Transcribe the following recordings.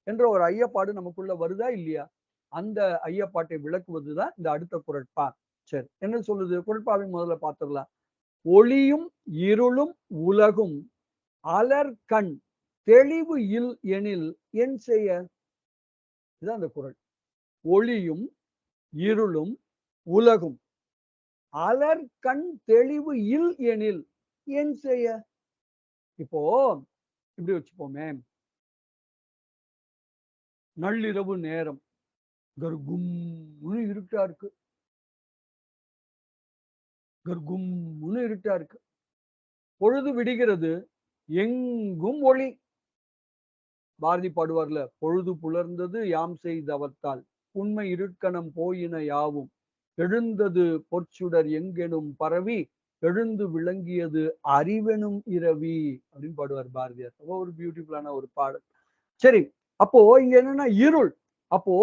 என்ற ஒரு ஐயப்பாடு நமக்குள்ள வருதா இல்லையா? அந்த ஐயப்பாட்டை விளக்குவதுதான் இந்த அடுத்த குறட்பா. சரி, என்ன சொல்லுது? குறட்பாவை முதல்ல பார்த்துடலாம். ஒளியும் இருளும் உலகும் அலர்கண் தெளிவு இல் எனில் என் செய்ய? இதுதான் அந்த குறள். ஒளியும் இருளும் உலகும் அலர்கண் தெளிவு இல் எனில் என் செய்ய? இப்போ இப்படி வச்சுப்போமே, நள்ளிரவு நேரம், கர்கும்னு இருட்டா இருக்கு. கர்கும்னு இருட்டா இருக்கு. பொழுது விடுகிறது, எங்கும் ஒளி. பாரதி பாடுவார்ல, பொழுது புலர்ந்தது யாம் செய்தவத்தால் உண்மை இருட்கணம் போயின யாவும் எழுந்தது பொற்சுடர் எங்கெனும் பரவி எழுந்து விளங்கியது அறிவெனும் இரவி அப்படின்னு பாடுவார் பாரதியார். ரொம்ப ஒரு பியூட்டிஃபுல்லான ஒரு பாடல். சரி, அப்போ இங்க என்னன்னா இருள். அப்போ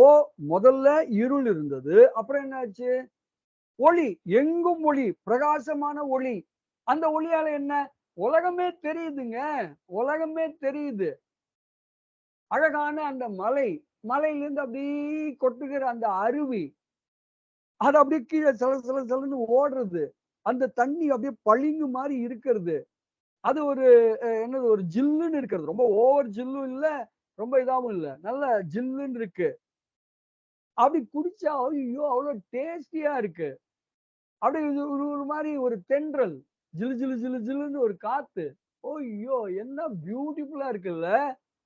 முதல்ல இருள் இருந்தது, அப்புறம் என்னாச்சு? ஒளி, எங்கும் ஒளி, பிரகாசமான ஒளி. அந்த ஒளியால என்ன? உலகமே தெரியுதுங்க. உலகமே தெரியுது. அழகான அந்த மலை, மலையிலிருந்து அப்படியே கொட்டுகிற அந்த அருவி, அது அப்படியே கீழே சல சல சலன்னு ஓடுறது. அந்த தண்ணி அப்படியே பளிங்கு மாதிரி இருக்கிறது. அது ஒரு என்னது, ஒரு ஜில்லுன்னு இருக்கிறது. ரொம்ப ஓவர் ஜில்லும் இல்ல, ரொம்ப இதாவும் இல்ல. நல்ல ஜில்லுன்னு இருக்கு. அப்படி குடிச்சா ஐயோ! அவ்வளவு டேஸ்டியா இருக்கு. அப்படியே இது ஒரு ஒரு மாரி ஒரு தென்றல். ஜிலு ஜிலு ஜிலு ஜிலுன்னு ஒரு காத்து. ஐயோ! என்ன பியூட்டிஃபுல்லா இருக்குல்ல!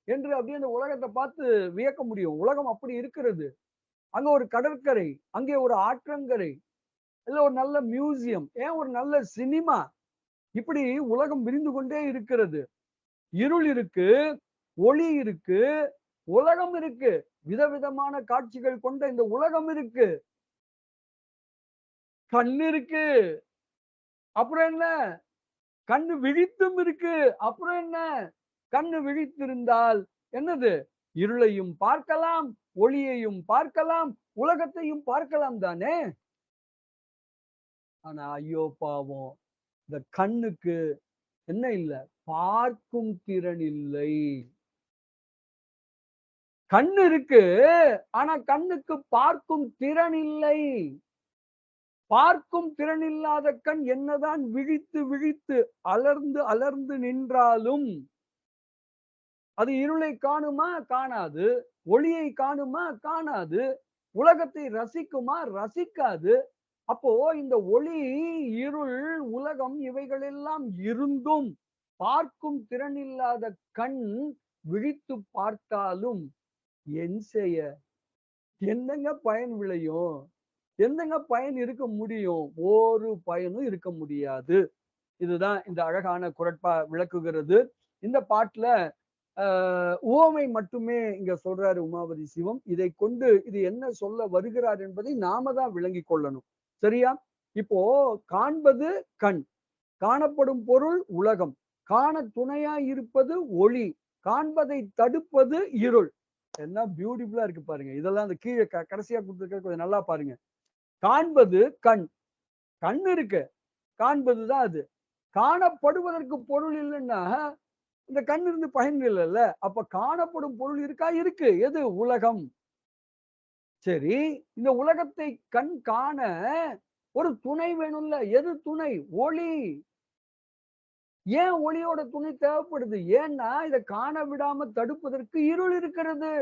என்று அப்படியே அந்த உலகத்த பார்த்து வியக்க முடியும். உலகம் அப்படி இருக்கிறது. அங்க ஒரு கடற்கரை, அங்கே ஒரு ஆற்றங்கரை, இல்ல ஒரு நல்ல மியூசியம், ஏன் ஒரு நல்ல சினிமா. இப்படி உலகம் விரிந்து கொண்டே இருக்கிறது. இருள் இருக்கு, ஒளி இருக்கு, உலகம் இருக்கு. விதவிதமான காட்சிகள் கொண்ட இந்த உலகம் இருக்கு. கண் இருக்கு. அப்புறம் என்ன? கண்ணு விழித்தும் இருக்கு. அப்புறம் என்ன? கண்ணு விழித்திருந்தால் என்னது? இருளையும் பார்க்கலாம், ஒளியையும் பார்க்கலாம், உலகத்தையும் பார்க்கலாம் தானே! ஆனா ஐயோ பாவம்! இந்த கண்ணுக்கு என்ன இல்ல? பார்க்கும் திறன் இல்லை. கண்ணு இருக்கு. ஆனா கண்ணுக்கு பார்க்கும் திறன் இல்லை. பார்க்கும் திறன் இல்லாத கண் என்னதான் விழித்து விழித்து அலர்ந்து அலர்ந்து நின்றாலும் அது இருளை காணுமா? காணாது. ஒளியை காணுமா? காணாது. உலகத்தை ரசிக்குமா? ரசிக்காது. அப்போ இந்த ஒளி, இருள், உலகம் இவைகளெல்லாம் இருந்தும் பார்க்கும் திறன் இல்லாத கண் விழித்து பார்த்தாலும் என் செய்ய? என்னங்க பயன் விளையும்? என்னங்க பயன் இருக்க முடியும்? ஒரு பயனும் இருக்க முடியாது. இதுதான் இந்த அழகான குறட்பா விளக்குகிறது. இந்த பாட்டுல உவமை மட்டுமே இங்க சொல்றாரு உமாபதி சிவம். இதைக் கொண்டு இது என்ன சொல்ல வருகிறார் என்பதை நாம தான் விளங்கிக் கொள்ளணும். சரியா? இப்போ காண்பது கண், காணப்படும் பொருள் உலகம், காண துணையாய் இருப்பது ஒளி, காண்பதை தடுப்பது இருள். என்ன பியூட்டிஃபுல்லா இருக்கு பாருங்க. இதெல்லாம் அந்த கீழ கடைசியா குடுத்திருக்கிறது கொஞ்சம் நல்லா பாருங்க. காண்பது கண். கண் இருக்கு. காண்பது தான் அது. காணப்படுவதற்கு பொருள் இல்லன்னா, இந்த கண் இருந்து பயன் இல்லல்ல. அப்ப காணப்படும் பொருள் இருக்கா? இருக்கு. எது? உலகம். சரி, இந்த உலகத்தை கண் காண ஒரு துணை வேணும்ல. எது துணை? ஒளி. ஏன் ஒளியோட துணை தேவைப்படுது? ஏன்னா, இத காண விடாம தடுப்பதற்கு இருள் இருக்கிறது.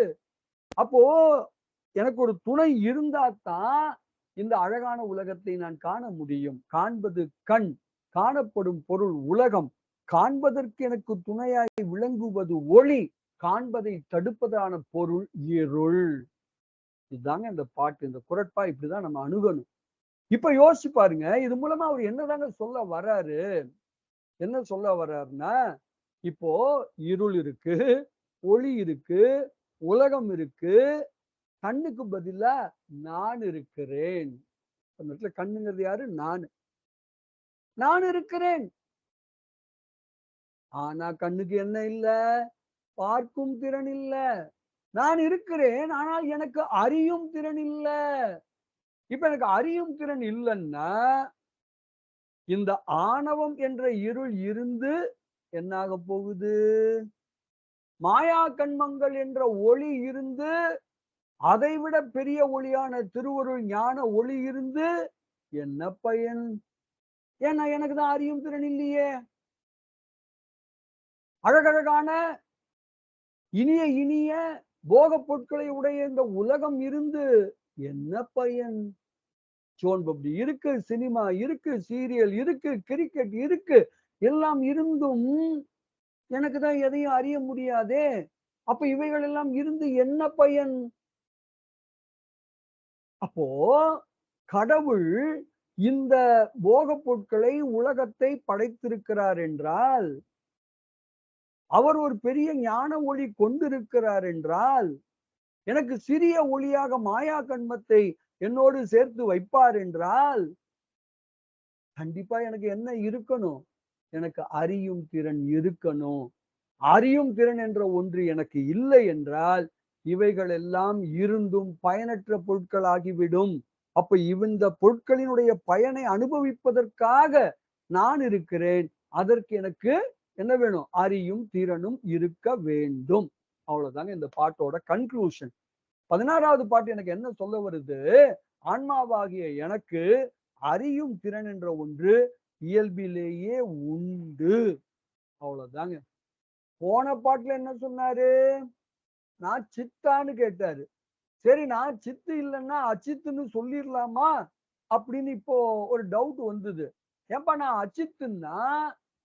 அப்போ எனக்கு ஒரு துணை இருந்தா தான் இந்த அழகான உலகத்தை நான் காண முடியும். காண்பது கண், காணப்படும் பொருள் உலகம். காண்பதற்கு எனக்கு துணையாய் விளங்குவது ஒளி, காண்பதை தடுப்பதான பொருள் இருள். இதுதாங்க இந்த பாட்டு. இந்த குறட்பா இப்படிதான் நம்ம அணுகணும். இப்ப யோசிச்சு பாருங்க. இது மூலமா அவர் என்னதாங்க சொல்ல வர்றாரு? என்ன சொல்ல வர்றாருன்னா, இப்போ இருள் இருக்கு, ஒளி இருக்கு, உலகம் இருக்கு. கண்ணுக்கு பதிலா நான் இருக்கிறேன். அந்த இடத்துல கண்ணுங்கிறது யாரு? நானு. நான் இருக்கிறேன். ஆனா கண்ணுக்கு என்ன இல்ல? பார்க்கும் திறன் இல்ல. நான் இருக்கிறேன். ஆனால் எனக்கு அறியும் திறன் இல்ல. இப்ப எனக்கு அறியும் திறன் இல்லன்னா, இந்த ஆணவம் என்ற இருள் இருந்து என்ன ஆகப் போகுது? மாயா கண்மங்கள் என்ற ஒளி இருந்து அதைவிட பெரிய ஒளியான திருவருள் ஞான ஒளி இருந்து என்ன பயன்? ஏன்னா எனக்கு தான் அறியும் திறன் இல்லையே. அழகழகான இனிய இனிய போக பொருட்களை உடைய இந்த உலகம் இருந்து என்ன பயன்? சோன் பப்டி இருக்கு, சினிமா இருக்கு, சீரியல் இருக்கு, கிரிக்கெட் இருக்கு, எல்லாம் இருந்தும் எனக்கு தான் எதையும் அறிய முடியாதே. அப்ப இவைகள் எல்லாம் இருந்து என்ன பயன்? அப்போ கடவுள் இந்த போகப் பொருட்களை உலகத்தை படைத்திருக்கிறார் என்றால், அவர் ஒரு பெரிய ஞான ஒளி கொண்டிருக்கிறார் என்றால், எனக்கு சிறிய ஒளியாக மாயா கன்மத்தை என்னோடு சேர்த்து வைப்பார் என்றால், கண்டிப்பா எனக்கு என்ன இருக்கணும்? எனக்கு அறியும் திறன் இருக்கணும். அறியும் திறன் என்ற ஒன்று எனக்கு இல்லை என்றால், இவைகள் எல்லாம் இருந்தும் பயனற்ற பொருட்களாகிவிடும். அப்ப இந்த பொருட்களினுடைய பயனை அனுபவிப்பதற்காக நான் இருக்கிறேன். அதற்கு எனக்கு என்ன வேணும்? அறியும் திறனும் இருக்க வேண்டும். அவ்வளவுதாங்க இந்த பாட்டோட கன்க்ளூஷன். 16வது பாட்டு எனக்கு என்ன சொல்ல வருது? ஆன்மாவாகிய எனக்கு அறியும் திறன் என்ற ஒன்று இயல்பிலேயே உண்டு. அவ்வளவுதாங்க. போன பாட்டுல என்ன சொன்னாரு? நான் சித்தான்னு கேட்டாரு. சரி நான் சித்து இல்லைன்னா அச்சித்துன்னு சொல்லிடலாமா அப்படின்னு இப்போ ஒரு டவுட் வந்தது. ஏன்பா நான் அச்சித்துன்னா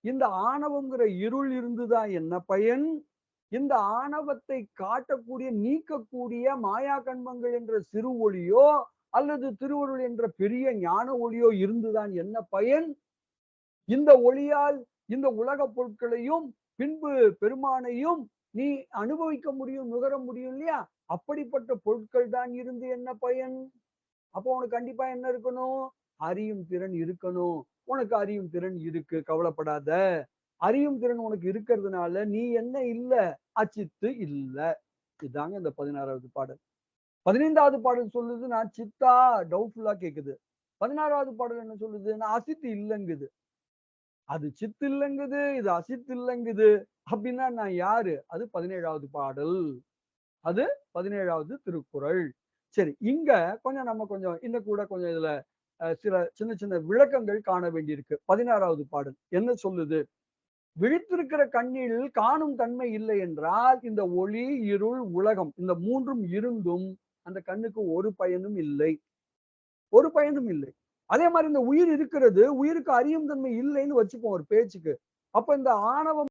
இந்த ஆணவங்கிற இருள் இருந்துதான் என்ன பயன்? இந்த ஆணவத்தை காட்டக்கூடிய நீக்கக்கூடிய மாயா கண்மங்கள் என்ற சிறு ஒளியோ அல்லது திருவருள் என்ற பெரிய ஞான ஒளியோ இருந்துதான் என்ன பயன்? இந்த ஒளியால் இந்த உலக பொருட்களையும் பின்பு பெருமானையும் நீ அனுபவிக்க முடியும், நுகர முடியும் இல்லையா? அப்படிப்பட்ட பொருட்கள் தான் இருந்து என்ன பயன்? அப்போ உனக்கு கண்டிப்பா என்ன இருக்கணும்? அறியும் திறன் இருக்கணும். உனக்கு அறியும் திறன் இருக்கு, கவலைப்படாத. அறியும் திறன் உனக்கு இருக்கிறதுனால நீ என்ன இல்ல? அச்சித்து இல்ல. இதாங்க இந்த 16வது பாடல். 15வது பாடல் சொல்லுது நான் சித்தா டவுட்ஃபுல்லா கேக்குது. 16வது பாடல் என்ன சொல்லுது? நான் அசித்து இல்லங்குது. அது சித்து இல்லங்குது, இது அசித்து இல்லங்குது. அப்படின்னா நான் யாரு? அது 17வது பாடல். அது 17வது திருக்குறள். சரி, இங்க கொஞ்சம் நம்ம கொஞ்சம் இன்னும் கூட கொஞ்சம் இதுல சில சின்ன சின்ன விளக்கங்கள் காண வேண்டியிருக்கு. 16வது பாடல் என்ன சொல்லுது? விழித்திருக்கிற கண்ணில் காணும் தன்மை இல்லை என்றால் இந்த ஒளி, இருள், உலகம் இந்த 3ம் இருந்தும் அந்த கண்ணுக்கு ஒரு பயனும் இல்லை. ஒரு பயனும் இல்லை. அதே மாதிரி இந்த உயிர் இருக்கிறது, உயிருக்கு அறியும் தன்மை இல்லைன்னு வச்சுப்போம் ஒரு பேச்சுக்கு. அப்ப இந்த ஆணவம்